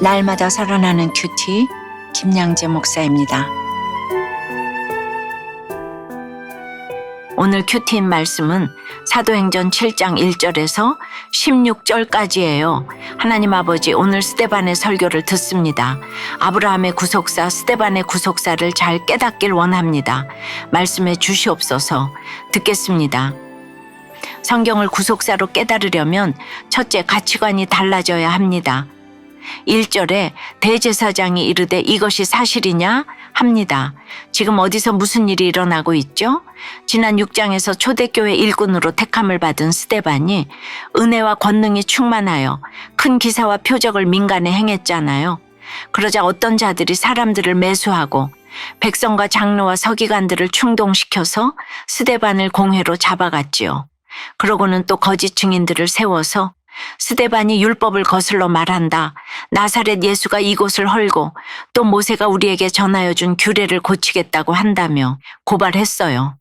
날마다 살아나는 큐티 김양재 목사입니다. 오늘 큐티인 말씀은 사도행전 7장 1절에서 16절까지예요. 하나님 아버지, 오늘 스데반의 설교를 듣습니다. 아브라함의 구속사 스데반의 구속사를 잘 깨닫길 원합니다. 말씀해 주시옵소서. 듣겠습니다. 성경을 구속사로 깨달으려면 첫째, 가치관이 달라져야 합니다. 1절에 대제사장이 이르되 이것이 사실이냐 합니다. 지금 어디서 무슨 일이 일어나고 있죠? 지난 6장에서 초대교회 일꾼으로 택함을 받은 스데반이 은혜와 권능이 충만하여 큰 기사와 표적을 민간에 행했잖아요. 그러자 어떤 자들이 사람들을 매수하고 백성과 장로와 서기관들을 충동시켜서 스데반을 공회로 잡아갔지요. 그러고는 또 거짓 증인들을 세워서 스데반이 율법을 거슬러 말한다. 나사렛 예수가 이곳을 헐고 또 모세가 우리에게 전하여 준 규례를 고치겠다고 한다며 고발했어요.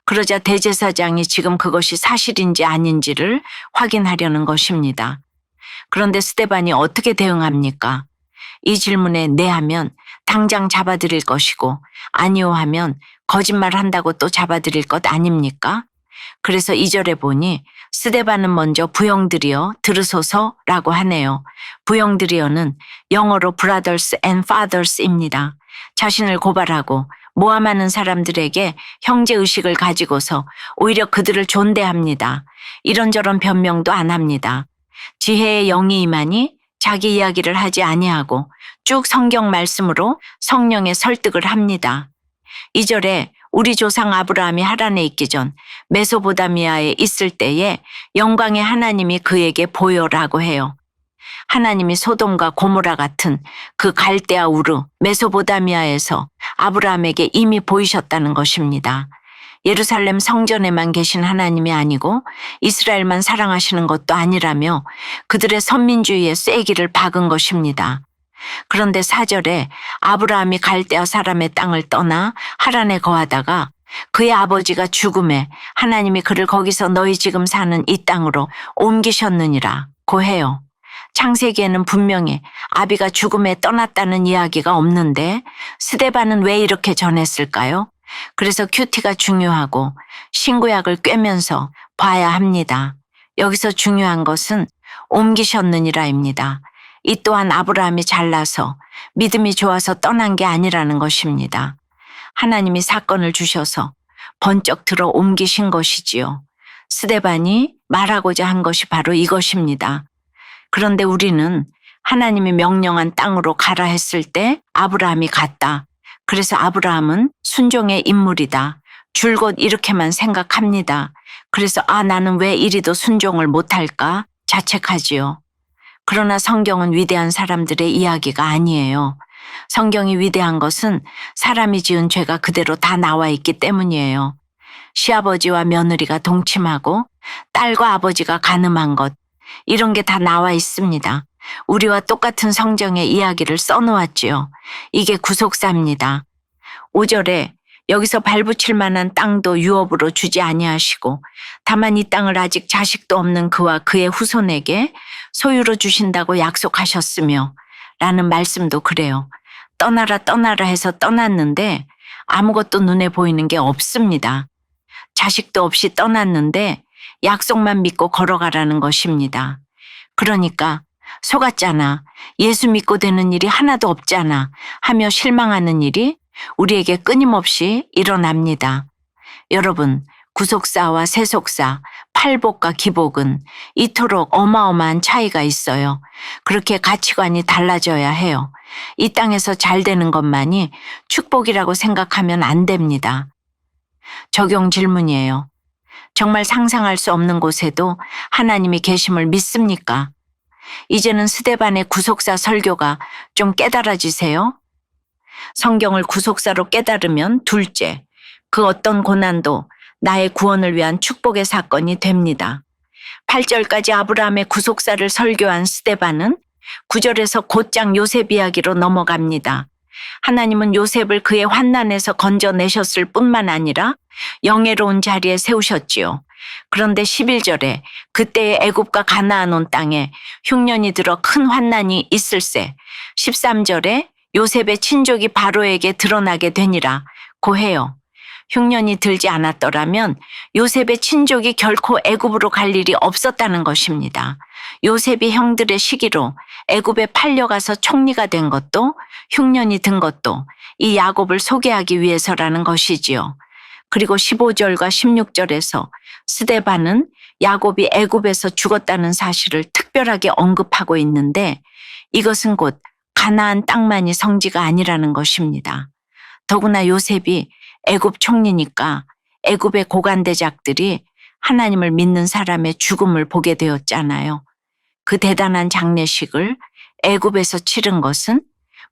그러자 대제사장이 지금 그것이 사실인지 아닌지를 확인하려는 것입니다. 그런데 스데반이 어떻게 대응합니까? 이 질문에 네 하면 당장 잡아들일 것이고 아니요 하면 거짓말한다고 또 잡아들일 것 아닙니까? 그래서 2절에 보니 스데반은 먼저 부형들이여 들으소서라고 하네요. 부형들이여는 영어로 brothers and fathers입니다. 자신을 고발하고 모함하는 사람들에게 형제의식을 가지고서 오히려 그들을 존대합니다. 이런저런 변명도 안 합니다. 지혜의 영이 임하니 자기 이야기를 하지 아니하고 쭉 성경 말씀으로 성령의 설득을 합니다. 2절에 우리 조상 아브라함이 하란에 있기 전 메소보다미아에 있을 때에 영광의 하나님이 그에게 보여라고 해요. 하나님이 소돔과 고모라 같은 그 갈대아 우르 메소보다미아에서 아브라함에게 이미 보이셨다는 것입니다. 예루살렘 성전에만 계신 하나님이 아니고 이스라엘만 사랑하시는 것도 아니라며 그들의 선민주의의 쐐기를 박은 것입니다. 그런데 4절에 아브라함이 갈대아 사람의 땅을 떠나 하란에 거하다가 그의 아버지가 죽음에 하나님이 그를 거기서 너희 지금 사는 이 땅으로 옮기셨느니라고 해요. 창세기에는 분명히 아비가 죽음에 떠났다는 이야기가 없는데 스데반은 왜 이렇게 전했을까요? 그래서 큐티가 중요하고 신구약을 꿰면서 봐야 합니다. 여기서 중요한 것은 옮기셨느니라입니다. 이 또한 아브라함이 잘나서 믿음이 좋아서 떠난 게 아니라는 것입니다. 하나님이 사건을 주셔서 번쩍 들어 옮기신 것이지요. 스데반이 말하고자 한 것이 바로 이것입니다. 그런데 우리는 하나님이 명령한 땅으로 가라 했을 때 아브라함이 갔다. 그래서 아브라함은 순종의 인물이다. 줄곧 이렇게만 생각합니다. 그래서 나는 왜 이리도 순종을 못할까 자책하지요. 그러나 성경은 위대한 사람들의 이야기가 아니에요. 성경이 위대한 것은 사람이 지은 죄가 그대로 다 나와 있기 때문이에요. 시아버지와 며느리가 동침하고 딸과 아버지가 간음한 것, 이런 게 다 나와 있습니다. 우리와 똑같은 성경의 이야기를 써놓았지요. 이게 구속사입니다. 5절에 여기서 발붙일 만한 땅도 유업으로 주지 아니하시고 다만 이 땅을 아직 자식도 없는 그와 그의 후손에게 소유로 주신다고 약속하셨으며 라는 말씀도 그래요. 떠나라 떠나라 해서 떠났는데 아무것도 눈에 보이는 게 없습니다. 자식도 없이 떠났는데 약속만 믿고 걸어가라는 것입니다. 그러니까 속았잖아. 예수 믿고 되는 일이 하나도 없잖아 하며 실망하는 일이 우리에게 끊임없이 일어납니다. 여러분, 구속사와 세속사, 팔복과 기복은 이토록 어마어마한 차이가 있어요. 그렇게 가치관이 달라져야 해요. 이 땅에서 잘 되는 것만이 축복이라고 생각하면 안 됩니다. 적용 질문이에요. 정말 상상할 수 없는 곳에도 하나님이 계심을 믿습니까? 이제는 스데반의 구속사 설교가 좀 깨달아지세요? 성경을 구속사로 깨달으면 둘째, 그 어떤 고난도 나의 구원을 위한 축복의 사건이 됩니다. 8절까지 아브라함의 구속사를 설교한 스데반은 9절에서 곧장 요셉 이야기로 넘어갑니다. 하나님은 요셉을 그의 환난에서 건져내셨을 뿐만 아니라 영예로운 자리에 세우셨지요. 그런데 11절에 그때의 애굽과 가나안 온 땅에 흉년이 들어 큰 환난이 있을세. 13절에 요셉의 친족이 바로에게 드러나게 되니라 고 해요. 흉년이 들지 않았더라면 요셉의 친족이 결코 애굽으로 갈 일이 없었다는 것입니다. 요셉이 형들의 시기로 애굽에 팔려가서 총리가 된 것도 흉년이 든 것도 이 야곱을 소개하기 위해서라는 것이지요. 그리고 15절과 16절에서 스데반은 야곱이 애굽에서 죽었다는 사실을 특별하게 언급하고 있는데 이것은 곧 가나안 땅만이 성지가 아니라는 것입니다. 더구나 요셉이 애굽 총리니까 애굽의 고관대작들이 하나님을 믿는 사람의 죽음을 보게 되었잖아요. 그 대단한 장례식을 애굽에서 치른 것은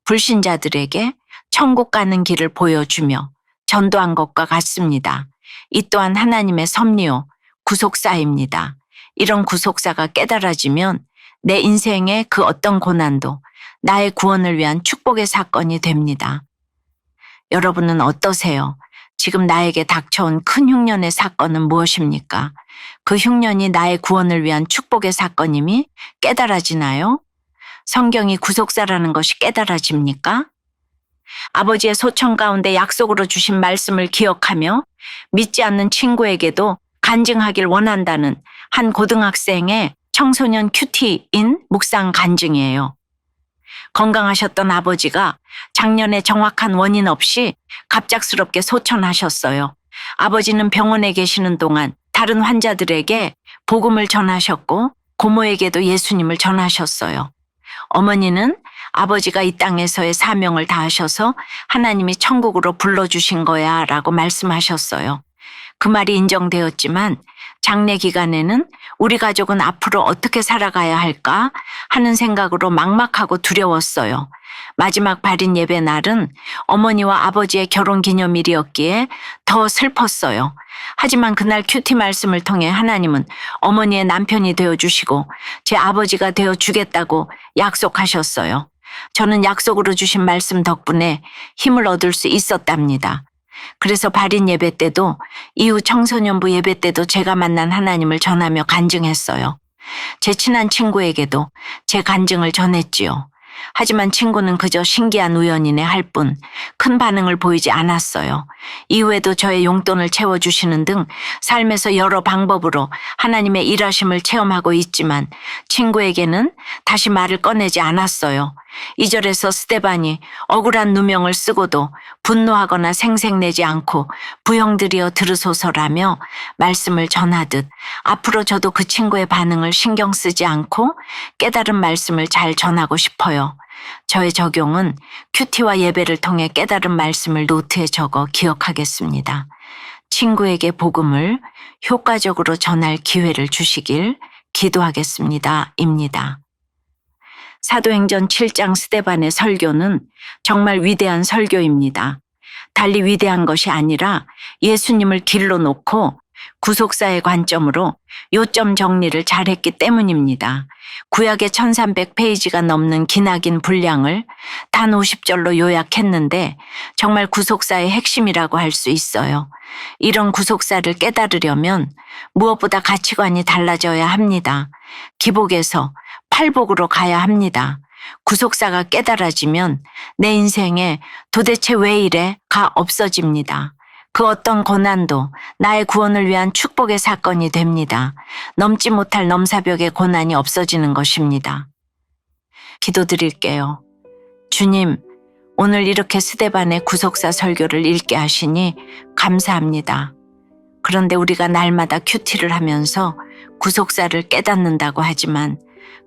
불신자들에게 천국 가는 길을 보여주며 전도한 것과 같습니다. 이 또한 하나님의 섭리요, 구속사입니다. 이런 구속사가 깨달아지면 내 인생의 그 어떤 고난도 나의 구원을 위한 축복의 사건이 됩니다. 여러분은 어떠세요? 지금 나에게 닥쳐온 큰 흉년의 사건은 무엇입니까? 그 흉년이 나의 구원을 위한 축복의 사건임이 깨달아지나요? 성경이 구속사라는 것이 깨달아집니까? 아버지의 소청 가운데 약속으로 주신 말씀을 기억하며 믿지 않는 친구에게도 간증하길 원한다는 한 고등학생의 청소년 큐티인 묵상 간증이에요. 건강하셨던 아버지가 작년에 정확한 원인 없이 갑작스럽게 소천하셨어요. 아버지는 병원에 계시는 동안 다른 환자들에게 복음을 전하셨고 고모에게도 예수님을 전하셨어요. 어머니는 아버지가 이 땅에서의 사명을 다하셔서 하나님이 천국으로 불러주신 거야 라고 말씀하셨어요. 그 말이 인정되었지만 장례 기간에는 우리 가족은 앞으로 어떻게 살아가야 할까 하는 생각으로 막막하고 두려웠어요. 마지막 발인 예배 날은 어머니와 아버지의 결혼 기념일이었기에 더 슬펐어요. 하지만 그날 큐티 말씀을 통해 하나님은 어머니의 남편이 되어주시고 제 아버지가 되어주겠다고 약속하셨어요. 저는 약속으로 주신 말씀 덕분에 힘을 얻을 수 있었답니다. 그래서 발인 예배 때도 이후 청소년부 예배 때도 제가 만난 하나님을 전하며 간증했어요. 제 친한 친구에게도 제 간증을 전했지요. 하지만 친구는 그저 신기한 우연이네 할 뿐 큰 반응을 보이지 않았어요. 이후에도 저의 용돈을 채워주시는 등 삶에서 여러 방법으로 하나님의 일하심을 체험하고 있지만 친구에게는 다시 말을 꺼내지 않았어요. 2절에서 스데반이 억울한 누명을 쓰고도 분노하거나 생색내지 않고 부형들이여 들으소서라며 말씀을 전하듯 앞으로 저도 그 친구의 반응을 신경 쓰지 않고 깨달은 말씀을 잘 전하고 싶어요. 저의 적용은 큐티와 예배를 통해 깨달은 말씀을 노트에 적어 기억하겠습니다. 친구에게 복음을 효과적으로 전할 기회를 주시길 기도하겠습니다. 입니다. 사도행전 7장 스데반의 설교는 정말 위대한 설교입니다. 달리 위대한 것이 아니라 예수님을 길로 놓고 구속사의 관점으로 요점 정리를 잘했기 때문입니다. 구약의 1300페이지가 넘는 기나긴 분량을 단 50절로 요약했는데 정말 구속사의 핵심이라고 할 수 있어요. 이런 구속사를 깨달으려면 무엇보다 가치관이 달라져야 합니다. 기복에서 팔복으로 가야 합니다. 구속사가 깨달아지면 내 인생에 도대체 왜 이래?가 없어집니다. 그 어떤 고난도 나의 구원을 위한 축복의 사건이 됩니다. 넘지 못할 넘사벽의 고난이 없어지는 것입니다. 기도드릴게요. 주님, 오늘 이렇게 스데반의 구속사 설교를 읽게 하시니 감사합니다. 그런데 우리가 날마다 큐티를 하면서 구속사를 깨닫는다고 하지만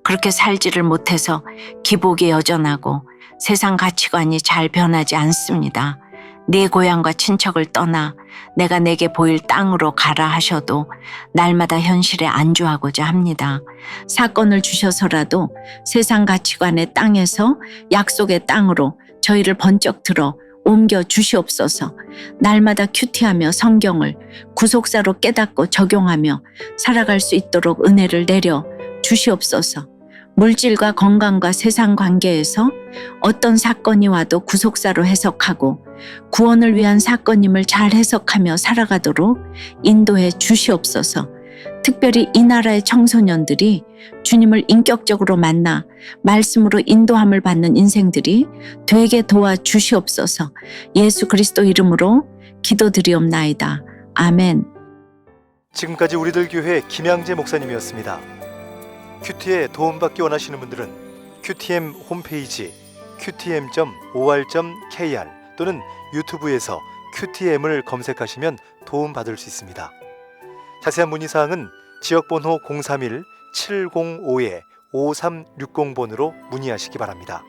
그렇게 살지를 못해서 기복이 여전하고 세상 가치관이 잘 변하지 않습니다. 네 고향과 친척을 떠나 내가 내게 보일 땅으로 가라 하셔도 날마다 현실에 안주하고자 합니다. 사건을 주셔서라도 세상 가치관의 땅에서 약속의 땅으로 저희를 번쩍 들어 옮겨 주시옵소서. 날마다 큐티하며 성경을 구속사로 깨닫고 적용하며 살아갈 수 있도록 은혜를 내려 주시옵소서. 물질과 건강과 세상 관계에서 어떤 사건이 와도 구속사로 해석하고 구원을 위한 사건임을 잘 해석하며 살아가도록 인도해 주시옵소서. 특별히 이 나라의 청소년들이 주님을 인격적으로 만나 말씀으로 인도함을 받는 인생들이 되게 도와주시옵소서. 예수 그리스도 이름으로 기도드리옵나이다. 아멘. 지금까지 우리들 교회 김양재 목사님이었습니다. 큐티에 도움받기 원하시는 분들은 QTM 홈페이지 qtm.or.kr 또는 유튜브에서 QTM을 검색하시면 도움받을 수 있습니다. 자세한 문의사항은 지역번호 031-705-5360번으로 문의하시기 바랍니다.